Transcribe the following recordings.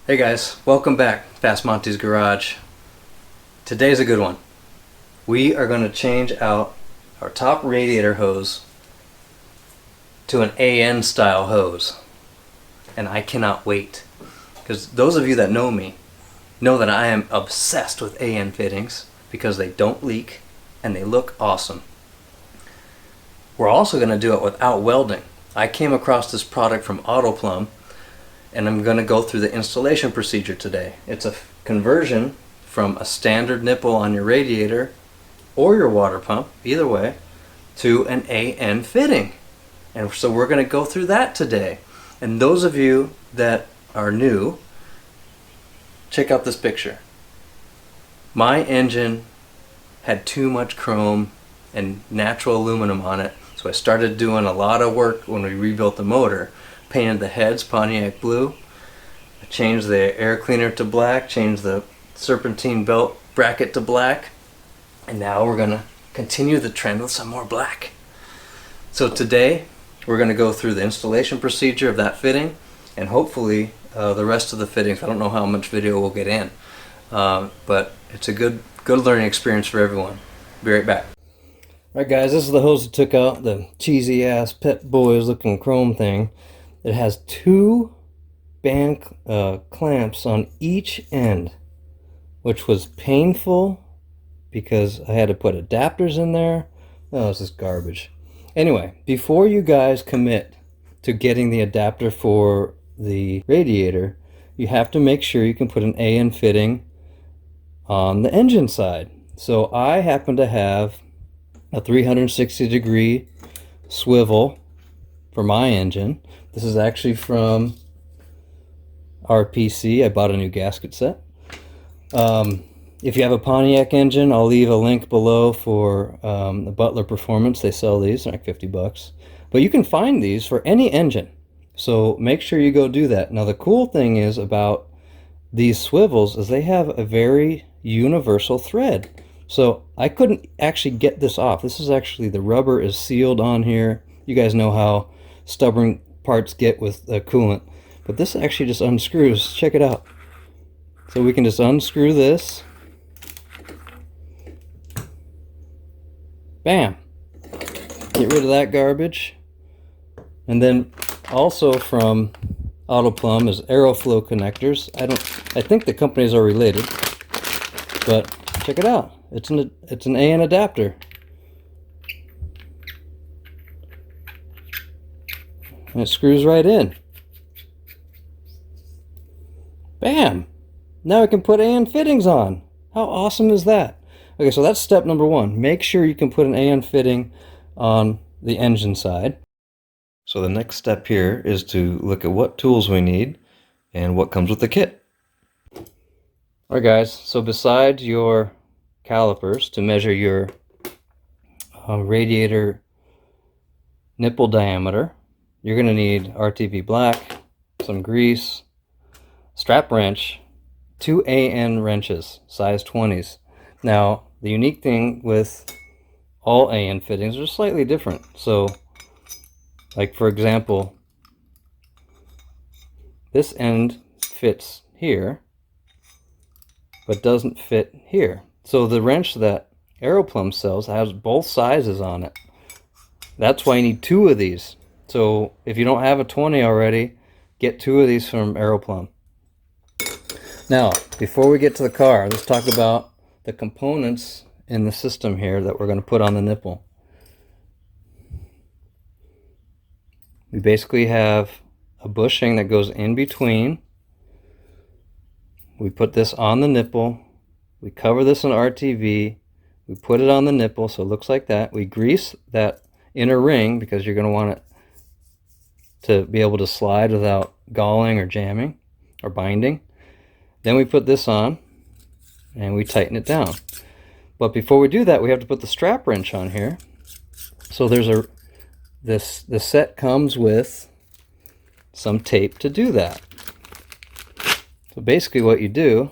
Hey guys, welcome back, Fast Monty's Garage. Today's a good one. We are going to change out our top radiator hose to an AN style hose. And I cannot wait. Because those of you that know me know that I am obsessed with AN fittings because they don't leak and they look awesome. We're also going to do it without welding. I came across this product from AutoPlumb, and I'm going to go through the installation procedure today. It's a conversion from a standard nipple on your radiator or your water pump, either way, to an AN fitting. And so we're going to go through that today. And those of you that are new, check out this picture. My engine had too much chrome and natural aluminum on it, so I started doing a lot of work when we rebuilt the motor. Painted the heads Pontiac blue, I changed the air cleaner to black, changed the serpentine belt bracket to black, and now we're going to continue the trend with some more black. So today we're going to go through the installation procedure of that fitting, and hopefully the rest of the fittings. I don't know how much video we'll get in, but it's a good learning experience for everyone. Be right back. Alright guys, this is the hose that took out the cheesy ass Pet Boys looking chrome thing. It has two band clamps on each end, which was painful because I had to put adapters in there. Oh, this is garbage. Anyway, before you guys commit to getting the adapter for the radiator, you have to make sure you can put an AN fitting on the engine side. So I happen to have a 360-degree swivel for my engine. This is actually from RPC. I bought a new gasket set. If you have a Pontiac engine, I'll leave a link below for the Butler Performance. They sell these, they're like 50 bucks. But you can find these for any engine. So make sure you go do that. Now the cool thing is about these swivels is they have a very universal thread. So I couldn't actually get this off. This is actually, the rubber is sealed on here. You guys know how stubborn parts get with coolant, but this actually just unscrews. Check it out. So we can just unscrew this, bam, get rid of that garbage. And then also from AutoPlumb is AeroFlow connectors. I think the companies are related, but check it out. It's an AN adapter. And it screws right in. Bam! Now I can put AN fittings on. How awesome is that? Okay, so that's step number one. Make sure you can put an AN fitting on the engine side. So the next step here is to look at what tools we need and what comes with the kit. Alright guys, so besides your calipers to measure your radiator nipple diameter, you're going to need RTV black, some grease, strap wrench, 2 AN wrenches, size 20s. Now, the unique thing with all AN fittings are slightly different. So, like for example, this end fits here, but doesn't fit here. So the wrench that AeroPlumb sells has both sizes on it. That's why you need 2 of these. So if you don't have a 20 already, get 2 of these from AeroPlumb. Now, before we get to the car, let's talk about the components in the system here that we're going to put on the nipple. We basically have a bushing that goes in between. We put this on the nipple. We cover this in RTV. We put it on the nipple so it looks like that. We grease that inner ring because you're going to want it to be able to slide without galling or jamming or binding. Then we put this on and we tighten it down. But before we do that, we have to put the strap wrench on here. So there's the set comes with some tape to do that. So basically what you do,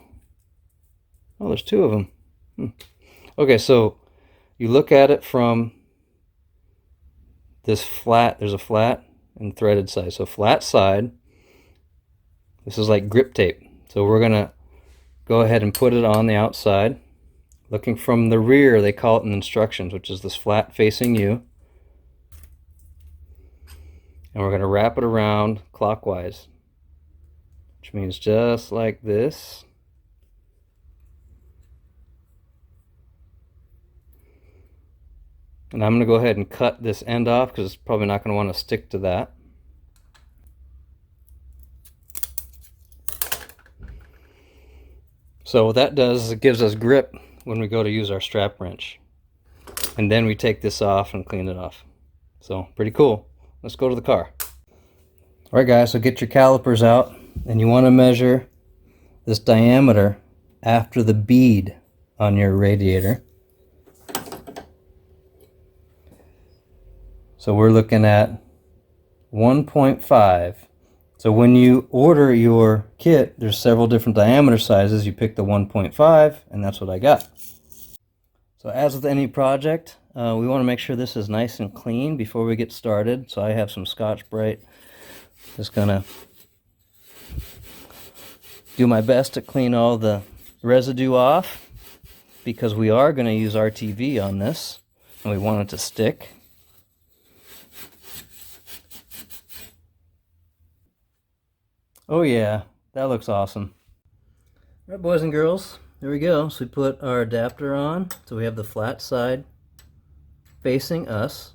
oh, there's 2 of them. Okay, so you look at it from this flat, there's a flat and threaded side. So flat side, this is like grip tape. So we're gonna go ahead and put it on the outside. Looking from the rear, they call it in instructions, which is this flat facing you. And we're gonna wrap it around clockwise, which means just like this. And I'm going to go ahead and cut this end off because it's probably not going to want to stick to that. So what that does is it gives us grip when we go to use our strap wrench. And then we take this off and clean it off. So pretty cool. Let's go to the car. Alright guys, so get your calipers out and you want to measure this diameter after the bead on your radiator. So we're looking at 1.5. So when you order your kit, there's several different diameter sizes. You pick the 1.5, and that's what I got. So as with any project, we want to make sure this is nice and clean before we get started. So I have some Scotch-Brite. Just gonna do my best to clean all the residue off because we are going to use RTV on this, and we want it to stick. Oh yeah, that looks awesome. Alright boys and girls, there we go. So we put our adapter on, so we have the flat side facing us.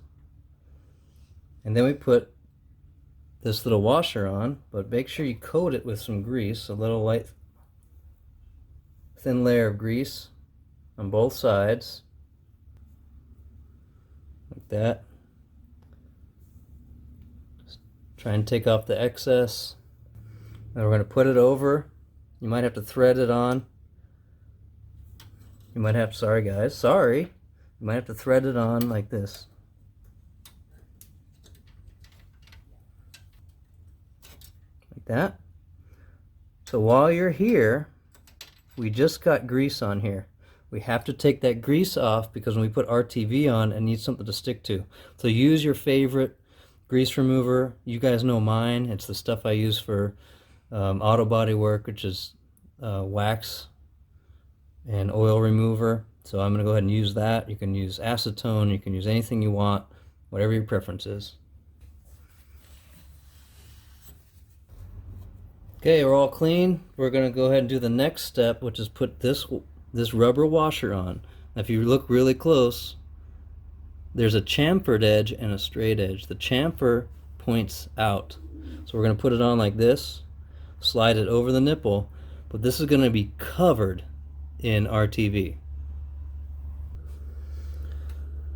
And then we put this little washer on, but make sure you coat it with some grease, a little light thin layer of grease on both sides. Like that. Just try and take off the excess. Now we're going to put it over. You might have to thread it on. You might have, sorry guys, sorry. You might have to thread it on like this. Like that. So while you're here, we just got grease on here. We have to take that grease off because when we put RTV on, it needs something to stick to. So use your favorite grease remover. You guys know mine. It's the stuff I use for auto body work, which is wax and oil remover. So I'm going to go ahead and use that. You can use acetone, you can use anything you want, whatever your preference is. Okay, we're all clean. We're going to go ahead and do the next step, which is put this rubber washer on. Now, if you look really close, there's a chamfered edge and a straight edge. The chamfer points out. So we're going to put it on like this. Slide it over the nipple, but this is going to be covered in RTV.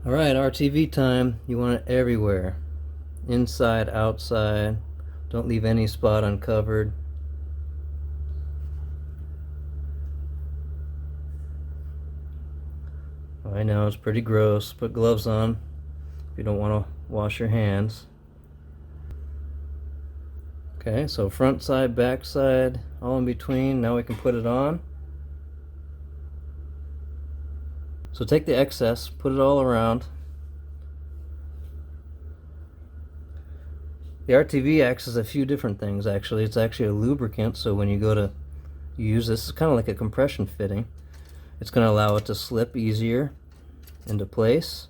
Alright, RTV time. You want it everywhere. Inside, outside. Don't leave any spot uncovered. I know it's pretty gross. Put gloves on if you don't want to wash your hands. Okay, so front side, back side, all in between. Now we can put it on. So take the excess, put it all around. The RTV acts as a few different things actually. It's actually a lubricant, so when you go to use this, it's kind of like a compression fitting. It's going to allow it to slip easier into place,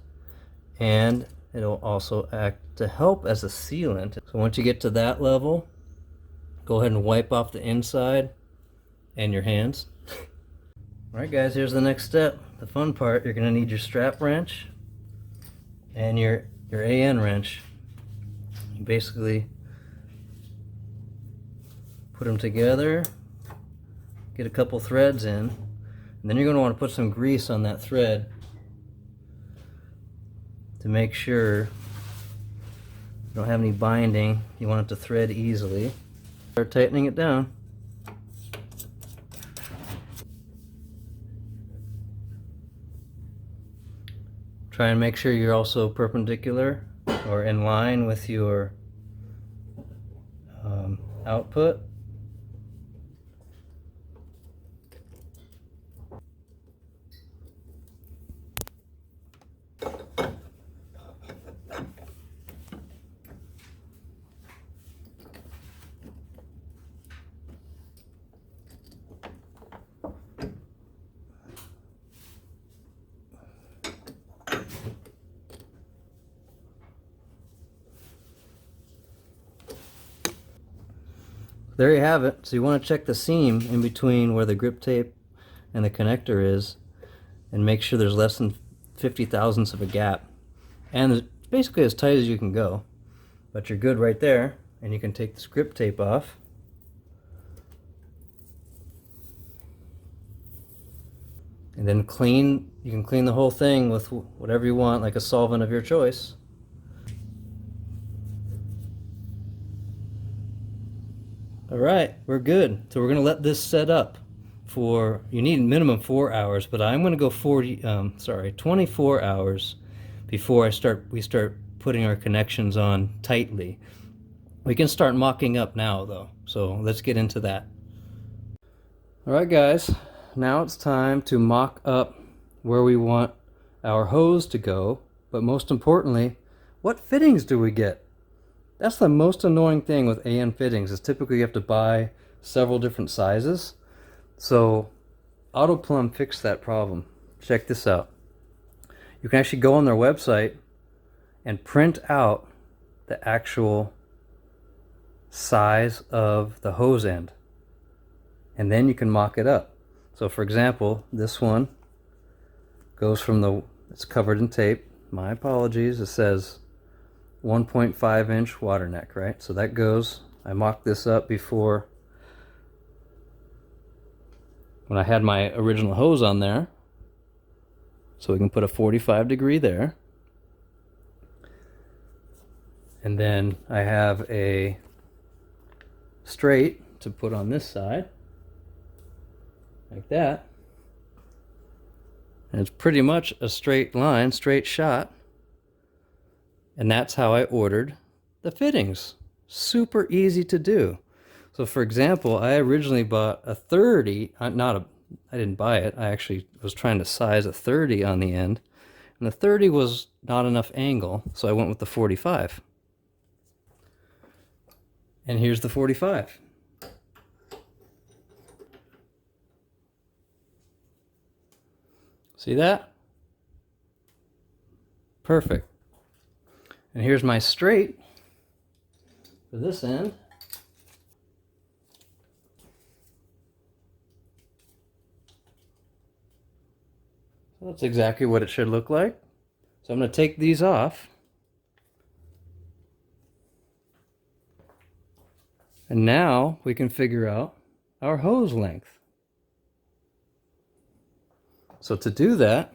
and it'll also act to help as a sealant. So once you get to that level, go ahead and wipe off the inside and your hands. Alright guys, here's the next step. The fun part, you're going to need your strap wrench and your AN wrench. You basically put them together, get a couple threads in, and then you're going to want to put some grease on that thread to make sure you don't have any binding. You want it to thread easily. Start tightening it down. Try and make sure you're also perpendicular or in line with your output. there you have it. So you want to check the seam in between where the grip tape and the connector is and make sure there's less than 50 thousandths of a gap. And it's basically as tight as you can go. But you're good right there, and you can take this grip tape off. And then you can clean the whole thing with whatever you want, like a solvent of your choice. All right, we're good. So we're gonna let this set up for, you need minimum 4 hours, but I'm gonna go 24 hours before we start putting our connections on tightly. We can start mocking up now though, so let's get into that. All right guys, now it's time to mock up where we want our hose to go, but most importantly, what fittings do we get? That's the most annoying thing with AN fittings, is typically you have to buy several different sizes. So AutoPlumb fixed that problem. Check this out. You can actually go on their website and print out the actual size of the hose end, and then you can mock it up. So for example, this one goes from it's covered in tape. My apologies, it says 1.5 inch water neck, right? So that goes, I mocked this up before when I had my original hose on there. So we can put a 45 degree there. And then I have a straight to put on this side, like that. And it's pretty much a straight line, straight shot. And that's how I ordered the fittings. Super easy to do. So for example, I originally bought a 30, I didn't buy it, I actually was trying to size a 30 on the end. And the 30 was not enough angle, so I went with the 45. And here's the 45. See that? Perfect. And here's my straight for this end. So that's exactly what it should look like. So I'm going to take these off. And now we can figure out our hose length. So to do that,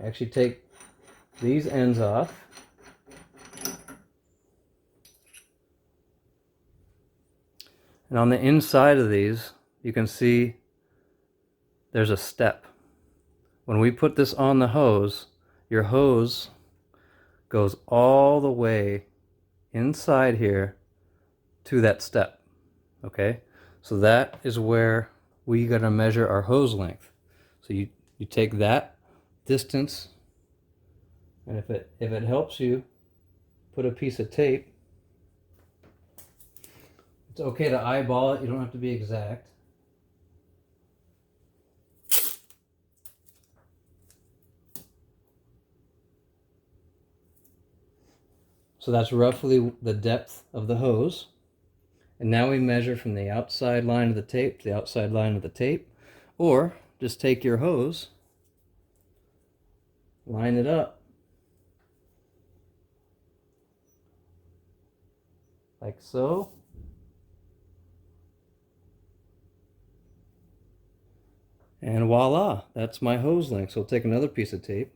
I actually take these ends off. And on the inside of these, you can see there's a step. When we put this on the hose, your hose goes all the way inside here to that step. Okay? So that is where we gotta measure our hose length. So you take that distance, and if it helps you, put a piece of tape. It's okay to eyeball it, you don't have to be exact. So that's roughly the depth of the hose. And now we measure from the outside line of the tape to the outside line of the tape. Or just take your hose, line it up like so. And voila, that's my hose length. So I'll take another piece of tape.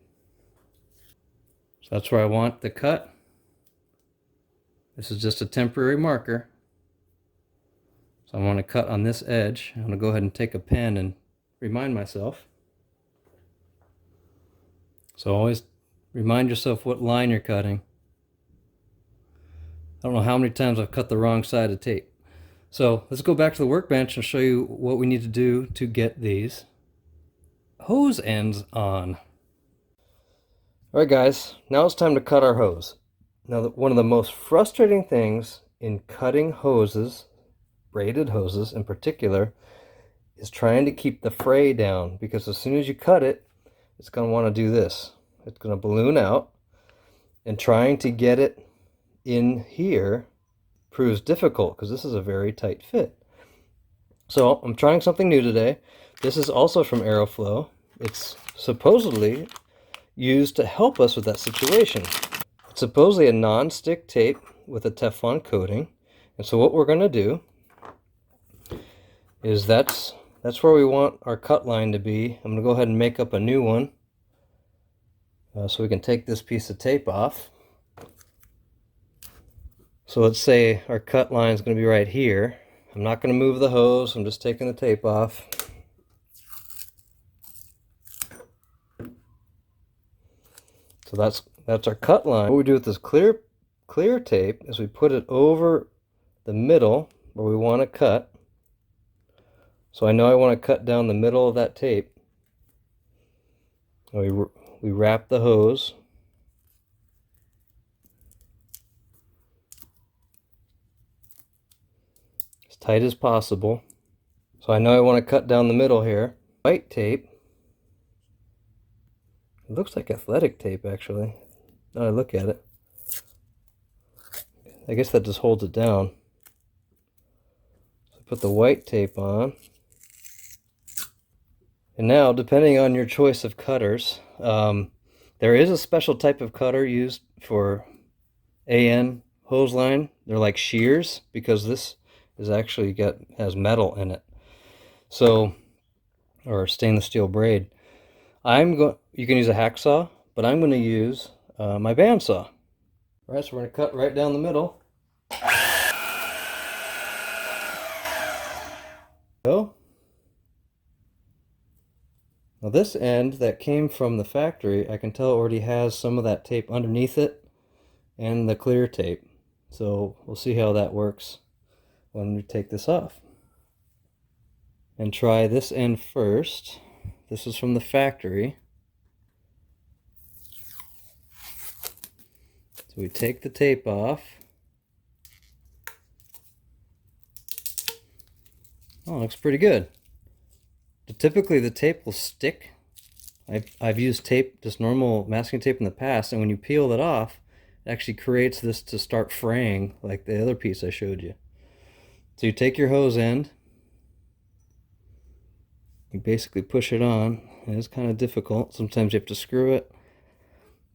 So that's where I want the cut. This is just a temporary marker. So I want to cut on this edge. I'm going to go ahead and take a pen and remind myself. So always remind yourself what line you're cutting. I don't know how many times I've cut the wrong side of tape. So let's go back to the workbench and show you what we need to do to get these hose ends on. Alright guys, now it's time to cut our hose. Now one of the most frustrating things in cutting hoses, braided hoses in particular, is trying to keep the fray down, because as soon as you cut it, it's going to want to do this. It's going to balloon out, and trying to get it in here proves difficult because this is a very tight fit. So I'm trying something new today. This is also from AeroFlow. It's supposedly used to help us with that situation. It's supposedly a non-stick tape with a Teflon coating. And so what we're going to do is that's where we want our cut line to be. I'm going to go ahead and make up a new one so we can take this piece of tape off. So let's say our cut line is going to be right here. I'm not going to move the hose. I'm just taking the tape off. So that's our cut line. What we do with this clear tape is we put it over the middle where we want to cut. So I know I want to cut down the middle of that tape. We wrap the hose. As tight as possible. So I know I want to cut down the middle here. White tape. It looks like athletic tape actually. Now I look at it. I guess that just holds it down. So put the white tape on. And now, depending on your choice of cutters, there is a special type of cutter used for AN hose line. They're like shears because this is actually has metal in it. So, or stainless steel braid. You can use a hacksaw, but I'm going to use my bandsaw. All right, so we're going to cut right down the middle. Go. Now this end that came from the factory, I can tell already has some of that tape underneath it and the clear tape. So we'll see how that works when we take this off. And try this end first. This is from the factory. So we take the tape off. Oh, looks pretty good. Typically the tape will stick. I've used tape, just normal masking tape in the past, and when you peel it off, it actually creates this to start fraying like the other piece I showed you. So you take your hose end, you basically push it on, and it's kind of difficult. Sometimes you have to screw it,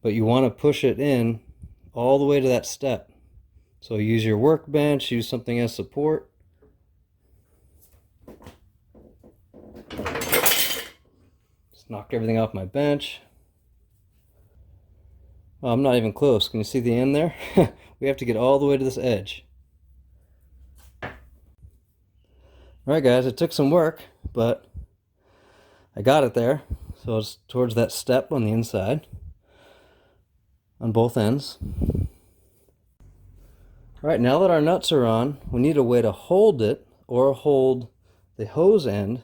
but you want to push it in all the way to that step. So use your workbench, use something as support. Knocked everything off my bench. Well, I'm not even close. Can you see the end there? We have to get all the way to this edge. Alright guys, it took some work, but I got it there. So it's towards that step on the inside, on both ends. Alright, now that our nuts are on, we need a way to hold it, or hold the hose end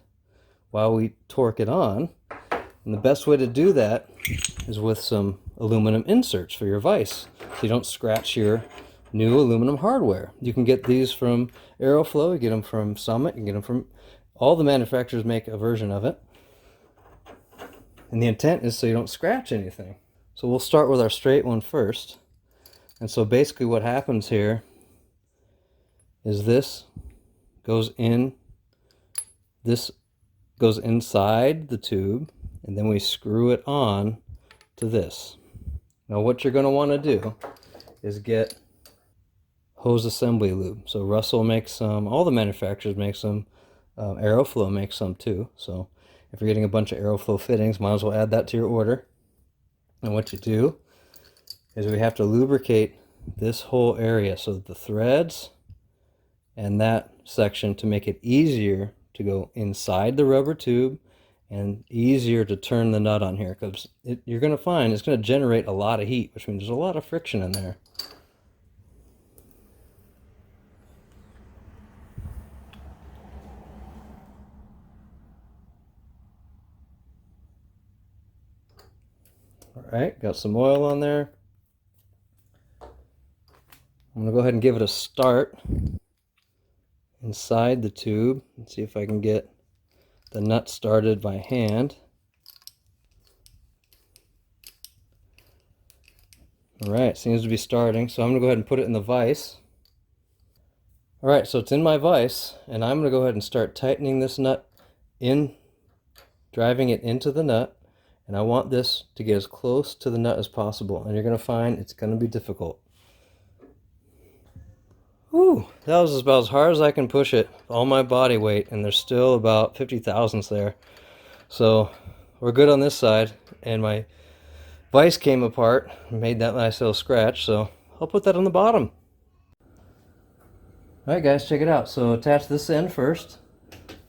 while we torque it on. And the best way to do that is with some aluminum inserts for your vise, so you don't scratch your new aluminum hardware. You can get these from AeroFlow, you get them from Summit, you can get them from... all the manufacturers make a version of it. And the intent is so you don't scratch anything. So we'll start with our straight one first. And so basically what happens here is this goes inside the tube, and then we screw it on to this. Now what you're going to want to do is get hose assembly lube. So Russell makes some, all the manufacturers make some, AeroFlow makes some too. So if you're getting a bunch of AeroFlow fittings, might as well add that to your order. And what you do is we have to lubricate this whole area, so the threads and that section, to make it easier to go inside the rubber tube and easier to turn the nut on here, because you're going to find it's going to generate a lot of heat, which means there's a lot of friction in there. Alright, got some oil on there. I'm going to go ahead and give it a start inside the tube and see if I can get the nut started by hand. Alright, seems to be starting, so I'm going to go ahead and put it in the vise. Alright, so it's in my vise, and I'm going to go ahead and start tightening this nut in, driving it into the nut, and I want this to get as close to the nut as possible, and you're going to find it's going to be difficult. Whew, that was about as hard as I can push it, all my body weight, and there's still about 50 thousandths there. So we're good on this side, and my vise came apart, made that nice little scratch, so I'll put that on the bottom. Alright guys, check it out. So attach this end first.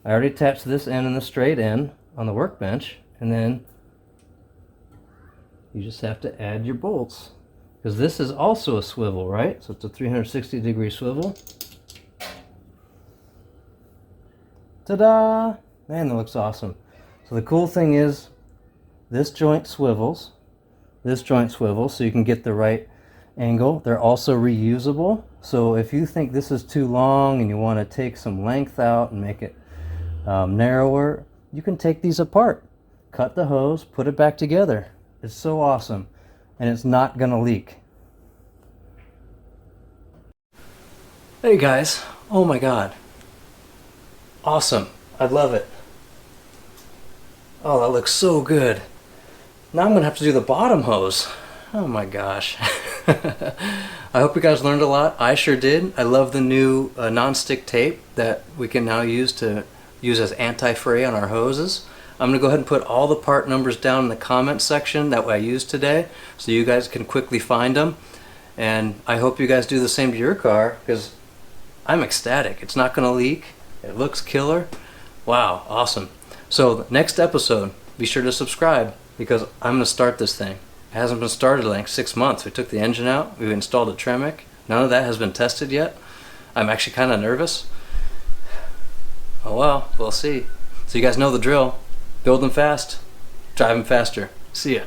I already attached this end and the straight end on the workbench, and then you just have to add your bolts, because this is also a swivel, right? So it's a 360-degree swivel. Ta-da! Man, that looks awesome. So the cool thing is this joint swivels, so you can get the right angle. They're also reusable, so if you think this is too long and you want to take some length out and make it narrower, you can take these apart, cut the hose, put it back together. It's so awesome, and it's not gonna leak. Hey guys, oh my god, awesome, I love it. Oh, that looks so good. Now I'm gonna have to do the bottom hose. Oh my gosh. I hope you guys learned a lot. I sure did. I love the new non-stick tape that we can now use as anti-fray on our hoses. I'm going to go ahead and put all the part numbers down in the comment section that I used today, so you guys can quickly find them. And I hope you guys do the same to your car, because I'm ecstatic. It's not going to leak. It looks killer. Wow, awesome. So next episode, be sure to subscribe, because I'm going to start this thing. It hasn't been started in like 6 months. We took the engine out. We've installed a Tremec. None of that has been tested yet. I'm actually kind of nervous. Oh well, we'll see. So you guys know the drill. Build them fast, drive them faster. See ya.